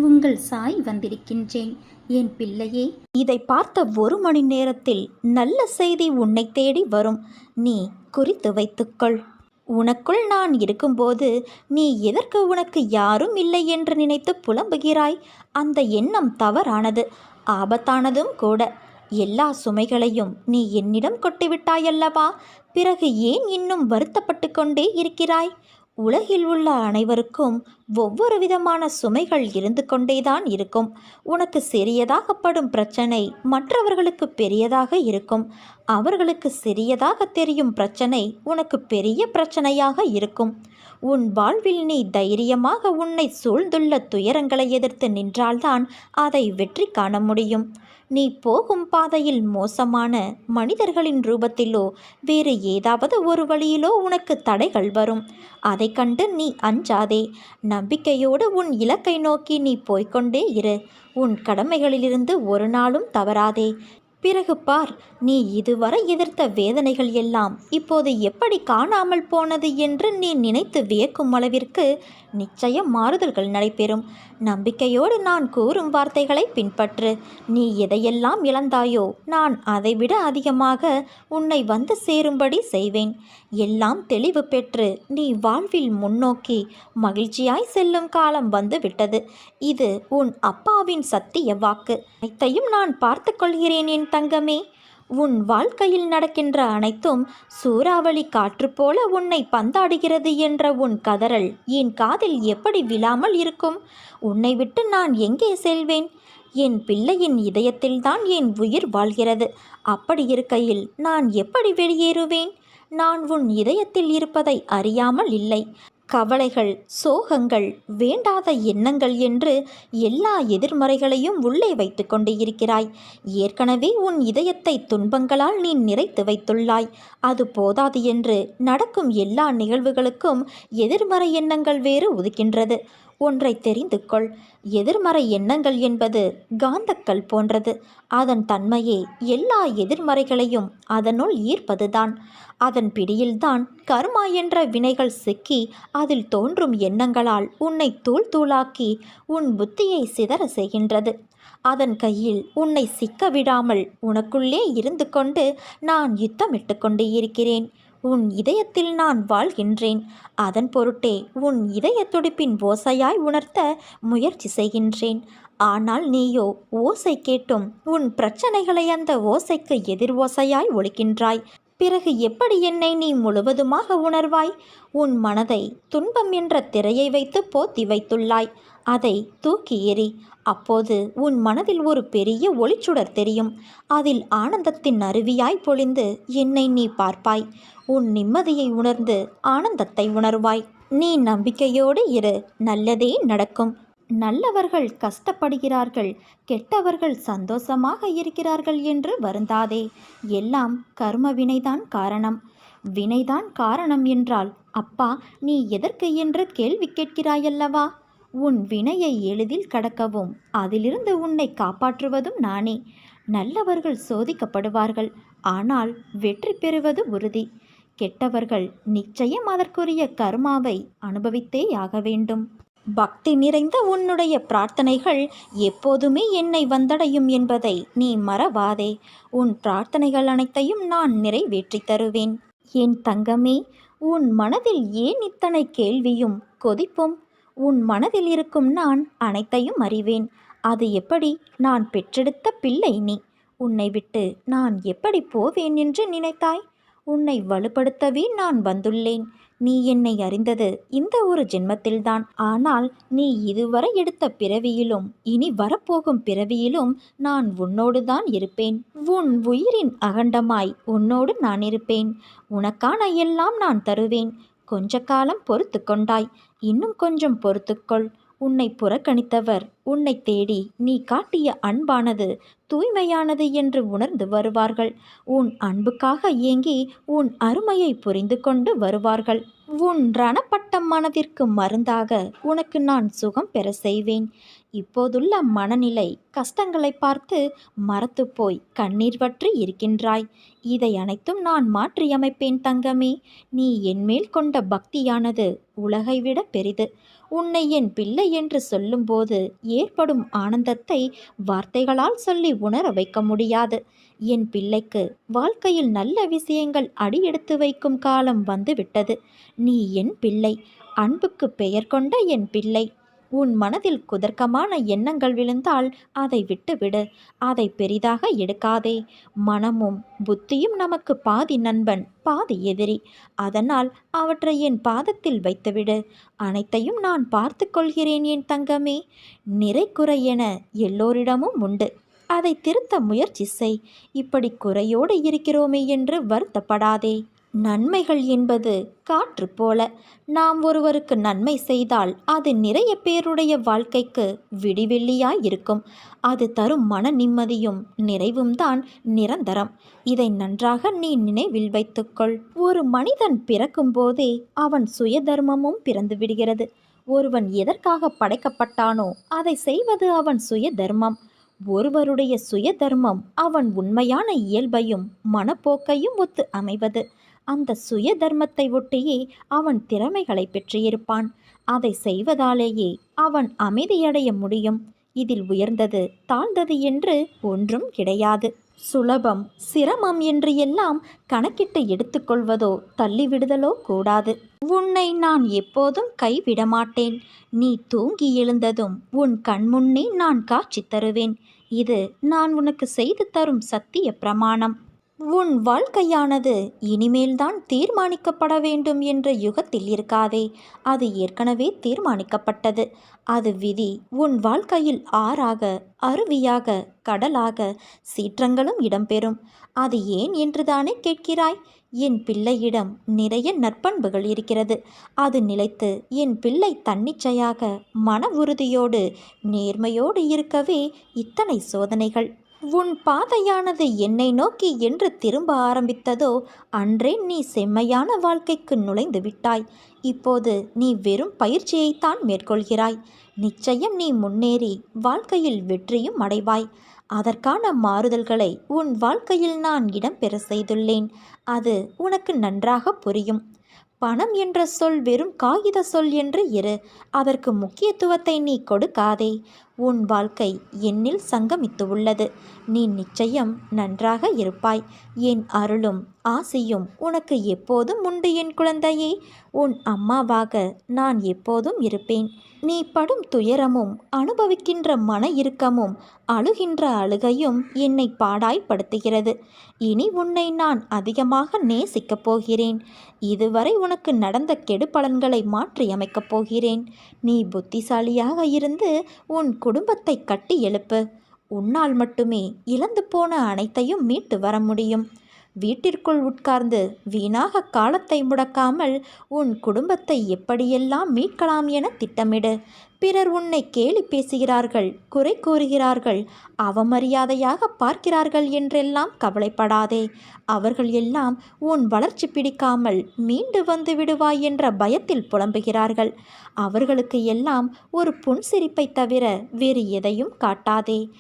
உங்கள் சாய் வந்திருக்கின்றேன் என் பிள்ளையே. இதை பார்த்த 1 மணி நேரத்தில் நல்ல செய்தி உன்னை தேடி வரும். நீ குறித்து வைத்துக்கொள். உனக்குள் நான் இருக்கும்போது நீ எதற்கு உனக்கு யாரும் இல்லை என்று நினைத்து புலம்புகிறாய்? அந்த எண்ணம் தவறானது, ஆபத்தானதும் கூட. எல்லா சுமைகளையும் நீ என்னிடம் கொட்டிவிட்டாயல்லவா? பிறகு ஏன் இன்னும் வருத்தப்பட்டு கொண்டே இருக்கிறாய்? உலகில் உள்ள அனைவருக்கும் ஒவ்வொரு விதமான சுமைகள் இருந்து கொண்டேதான் இருக்கும். உனக்கு சிறியதாகப்படும் பிரச்சனை மற்றவர்களுக்கு பெரியதாக இருக்கும். அவர்களுக்கு சிறியதாக தெரியும் பிரச்சனை உனக்கு பெரிய பிரச்சனையாக இருக்கும். உன் வாழ்வில் நீ தைரியமாக உன்னை சூழ்ந்துள்ள துயரங்களை எதிர்த்து நின்றால்தான் அதை வெற்றி காண முடியும். நீ போகும் பாதையில் மோசமான மனிதர்களின் ரூபத்திலோ வேறு ஏதாவது ஒரு வழியிலோ உனக்கு தடைகள் வரும். அதை கண்டு நீ அஞ்சாதே. நம்பிக்கையோடு உன் இலக்கை நோக்கி நீ போய்கொண்டே இரு. உன் கடமைகளிலிருந்து ஒரு நாளும் தவறாதே. பிறகு பார், நீ இதுவரை எதிர்த்த வேதனைகள் எல்லாம் இப்போது எப்படி காணாமல் போனது என்று நீ நினைத்து வியக்கும் அளவிற்கு நிச்சயம் மாறுதல்கள் நடைபெறும். நம்பிக்கையோடு நான் கூறும் வார்த்தைகளை பின்பற்று. நீ எதையெல்லாம் இழந்தாயோ நான் அதைவிட அதிகமாக உன்னை வந்து சேரும்படி செய்வேன். எல்லாம் தெளிவு பெற்று நீ வாழ்வில் முன்னோக்கி மகிழ்ச்சியாய் செல்லும் காலம் வந்து விட்டது. இது உன் அப்பாவின் சத்திய வாக்கு. அனைத்தையும் நான் பார்த்து கொள்கிறேன் என் தங்கமே. உன் வாழ்க்கையில் நடக்கின்ற அனைத்தும் சூறாவளி காற்று போல உன்னை பந்தாடுகிறது என்ற உன் கதறல் என் காதில் எப்படி விழாமல் இருக்கும்? உன்னை விட்டு நான் எங்கே செல்வேன்? என் பிள்ளையின் இதயத்தில்தான் என் உயிர் வாழ்கிறது. அப்படி இருக்கையில் நான் எப்படி வெளியேறுவேன்? நான் உன் இதயத்தில் இருப்பதை அறியாமல் இல்லை. கவலைகள், சோகங்கள், வேண்டாத எண்ணங்கள் என்று எல்லா எதிர்மறைகளையும் உள்ளே வைத்து கொண்டு இருக்கிறாய். ஏற்கனவே உன் இதயத்தை துன்பங்களால் நீ நிறைத்து வைத்துள்ளாய். அது போதாது என்று நடக்கும் எல்லா நிகழ்வுகளுக்கும் எதிர்மறை எண்ணங்கள் வேறு உதிக்கின்றது. ஒன்றை தெரிந்து கொள். எதிர்மறை எண்ணங்கள் என்பது காந்தக்கல் போன்றது. அதன் தன்மையே எல்லா எதிர்மறைகளையும் அதனுள் ஈர்ப்பதுதான். அதன் பிடியில்தான் கர்மா என்ற வினைகள் சிக்கி அதில் தோன்றும் எண்ணங்களால் உன்னை தூள் தூளாக்கி உன் புத்தியை சிதற செய்கின்றது. அதன் கையில் உன்னை சிக்க விடாமல் உனக்குள்ளே இருந்து கொண்டு நான் யுத்தமிட்டு கொண்டு இருக்கிறேன். உன் இதயத்தில் நான் வாழ்கின்றேன். அதன் பொருட்டே உன் இதய துடிப்பின் ஓசையாய் உணர்த்த முயற்சி செய்கின்றேன். ஆனால் நீயோ ஓசை கேட்டும் உன் பிரச்சனைகளை அந்த ஓசைக்கு எதிர் ஓசையாய் ஒலிக்கின்றாய். பிறகு எப்படி என்னை நீ முழுவதுமாக உணர்வாய்? உன் மனதை துன்பம் என்ற திரையை வைத்து போத்தி வைத்துள்ளாய். அதை தூக்கி எறி. அப்போது உன் மனதில் ஒரு பெரிய ஒளிச்சுடர் தெரியும். அதில் ஆனந்தத்தின் அருவியாய் பொழிந்து என்னை நீ பார்ப்பாய். உன் நிம்மதியை உணர்ந்து ஆனந்தத்தை உணர்வாய். நீ நம்பிக்கையோடு இரு. நல்லதே நடக்கும். நல்லவர்கள் கஷ்டப்படுகிறார்கள், கெட்டவர்கள் சந்தோஷமாக இருக்கிறார்கள் என்று வருந்தாதே. எல்லாம் கர்ம வினைதான் காரணம். வினைதான் காரணம் என்றால் அப்பா நீ எதற்கு என்று கேள்வி கேட்கிறாயல்லவா? உன் வினையை எளிதில் கடக்கவும் அதிலிருந்து உன்னை காப்பாற்றுவதும் நானே. நல்லவர்கள் சோதிக்கப்படுவார்கள், ஆனால் வெற்றி பெறுவது உறுதி. கெட்டவர்கள் நிச்சயம் அதற்குரிய கர்மாவை அனுபவித்தே ஆக வேண்டும். பக்தி நிறைந்த உன்னுடைய பிரார்த்தனைகள் எப்போதுமே என்னை வந்தடையும் என்பதை நீ மறவாதே. உன் பிரார்த்தனைகள் அனைத்தையும் நான் நிறைவேற்றி தருவேன். என் தங்கமே, உன் மனதில் ஏன் இத்தனை கேள்வியும் கொதிப்பும்? உன் மனதில் இருக்கும் நான் அனைத்தையும் அறிவேன். அது எப்படி? நான் பெற்றெடுத்த பிள்ளை நீ. உன்னை விட்டு நான் எப்படி போவேன் என்று நினைத்தாய்? உன்னை வலுப்படுத்தவே நான் வந்துள்ளேன். நீ என்னை அறிந்தது இந்த ஒரு ஜென்மத்தில்தான். ஆனால் நீ இதுவரை எடுத்த பிறவியிலும் இனி வரப்போகும் பிறவியிலும் நான் உன்னோடுதான் இருப்பேன். உன் உயிரின் அகண்டமாய் உன்னோடு நான் இருப்பேன். உனக்கான எல்லாம் நான் தருவேன். கொஞ்ச காலம் பொறுத்து கொண்டாய், இன்னும் கொஞ்சம் பொறுத்துக்கொள். உன்னை புறக்கணித்தவர் உன்னை தேடி நீ காட்டிய அன்பானது தூய்மையானது என்று உணர்ந்து வருவார்கள். உன் அன்புக்காக ஏங்கி உன் அருமையை புரிந்து கொண்டு வருவார்கள். உன் ரணப்பட்ட மனதிற்கு மருந்தாக உனக்கு நான் சுகம் பெற செய்வேன். இப்போதுள்ள மனநிலை கஷ்டங்களை பார்த்து மரத்து போய் கண்ணீர் வற்றி இருக்கின்றாய். இதை அனைத்தும் நான் மாற்றியமைப்பேன் தங்கமே. நீ என்மேல் கொண்ட பக்தியானது உலகை விட பெரிது. உன்னை என் பிள்ளை என்று சொல்லும்போது ஏற்படும் ஆனந்தத்தை வார்த்தைகளால் சொல்லி உணர வைக்க முடியாது. என் பிள்ளைக்கு வாழ்க்கையில் நல்ல விஷயங்கள் அடியெடுத்து வைக்கும் காலம் வந்துவிட்டது. நீ என் பிள்ளை, அன்புக்கு பெயர் கொண்ட என் பிள்ளை. உன் மனதில் குதர்க்கமான எண்ணங்கள் விழுந்தால் அதை விட்டுவிடு. அதை பெரிதாக எடுக்காதே. மனமும் புத்தியும் நமக்கு பாதி நண்பன், பாதி எதிரி. அதனால் அவற்றை என் பாதத்தில் வைத்துவிடு. அனைத்தையும் நான் பார்த்து கொள்கிறேன் என் தங்கமே. நிறை குறை என எல்லோரிடமும் உண்டு. அதை திருத்த முயற்சி செய். இப்படி குறையோடு இருக்கிறோமே என்று வருத்தப்படாதே. நன்மைகள் என்பது காற்று போல. நாம் ஒருவருக்கு நன்மை செய்தால் அது நிறைய பேருடைய வாழ்க்கைக்கு விடிவெள்ளியாய் இருக்கும். அது தரும் மன நிம்மதியும் நிறைவும் தான் நிரந்தரம். இதை நன்றாக நீ நினைவில் வைத்துக்கொள். ஒரு மனிதன் பிறக்கும் போதே அவன் சுயதர்மமும் பிறந்து விடுகிறது. ஒருவன் எதற்காக படைக்கப்பட்டானோ அதை செய்வது அவன் சுய தர்மம். ஒருவருடைய சுய தர்மம் அவன் உண்மையான இயல்பையும் மனப்போக்கையும் ஒத்து அமைவது. அந்த சுய தர்மத்தை ஒட்டியே அவன் திறமைகளை பெற்றிருப்பான். அதை செய்வதாலேயே அவன் அமைதியடைய முடியும். இதில் உயர்ந்தது தாழ்ந்தது என்று ஒன்றும் கிடையாது. சுலபம் சிரமம் என்று எல்லாம் கணக்கிட்டு எடுத்துக்கொள்வதோ தள்ளிவிடுதலோ கூடாது. உன்னை நான் எப்போதும் கைவிட மாட்டேன். நீ தூங்கி எழுந்ததும் உன் கண்முன்னே நான் காட்சி தருவேன். இது நான் உனக்கு செய்து தரும் சத்திய பிரமாணம். உன் வாழ்க்கையானது இனிமேல்தான் தீர்மானிக்கப்பட வேண்டும் என்ற யுகத்தில் இருக்காதே. அது ஏற்கனவே தீர்மானிக்கப்பட்டது. அது விதி. உன் வாழ்க்கையில் ஆறாக, அருவியாக, கடலாக, சீற்றங்களும் இடம்பெறும். அது ஏன் என்றுதானே கேட்கிறாய்? என் பிள்ளையிடம் நிறைய நற்பண்புகள் இருக்கிறது. அது நிலைத்து என் பிள்ளை தன்னிச்சையாக மன உறுதியோடு நேர்மையோடு இருக்கவே இத்தனை சோதனைகள். உன் பாதையானது என்னை நோக்கி என்று திரும்ப ஆரம்பித்ததோ அன்றே நீ செம்மையான வாழ்க்கைக்கு நுழைந்து விட்டாய். இப்போது நீ வெறும் பயிற்சியைத்தான் மேற்கொள்கிறாய். நிச்சயம் நீ முன்னேறி வாழ்க்கையில் வெற்றியும் அடைவாய். அதற்கான மாறுதல்களை உன் வாழ்க்கையில் நான் இடம்பெற செய்துள்ளேன். அது உனக்கு நன்றாக புரியும். பணம் என்ற சொல் வெறும் காகித சொல் என்று இரு. அதற்கு முக்கியத்துவத்தை நீ கொடுக்காதே. உன் வாழ்க்கை என்னில் சங்கமித்து உள்ளது. நீ நிச்சயம் நன்றாக இருப்பாய். என் அருளும் ஆசையும் உனக்கு எப்போதும் உண்டு என் குழந்தையே. உன் அம்மாவாக நான் எப்போதும் இருப்பேன். நீ படும் துயரமும் அனுபவிக்கின்ற மன இறுக்கமும் அழுகின்ற அழுகையும் என்னை பாடாய்படுத்துகிறது. இனி உன்னை நான் அதிகமாக நேசிக்கப் போகிறேன். இதுவரை உனக்கு நடந்த கெடுபலன்களை மாற்றியமைக்கப் போகிறேன். நீ புத்திசாலியாக இருந்து உன் குடும்பத்தை கட்டி எழுப்பு. உன்னால் மட்டுமே இழந்து போன அனைத்தையும் மீட்டு வர முடியும். வீட்டிற்குள் உட்கார்ந்து வீணாக காலத்தை முடக்காமல் உன் குடும்பத்தை எப்படியெல்லாம் மீட்கலாம் என திட்டமிடு. பிறர் உன்னை கேலி பேசுகிறார்கள், குறை கூறுகிறார்கள், அவமரியாதையாக பார்க்கிறார்கள் என்றெல்லாம் கவலைப்படாதே. அவர்கள் எல்லாம் உன் வளர்ச்சி பிடிக்காமல் மீண்டு வந்து விடுவாய் என்ற பயத்தில் புலம்புகிறார்கள். அவர்களுக்கு எல்லாம் ஒரு புன்சிரிப்பை தவிர வேறு எதையும் காட்டாதே.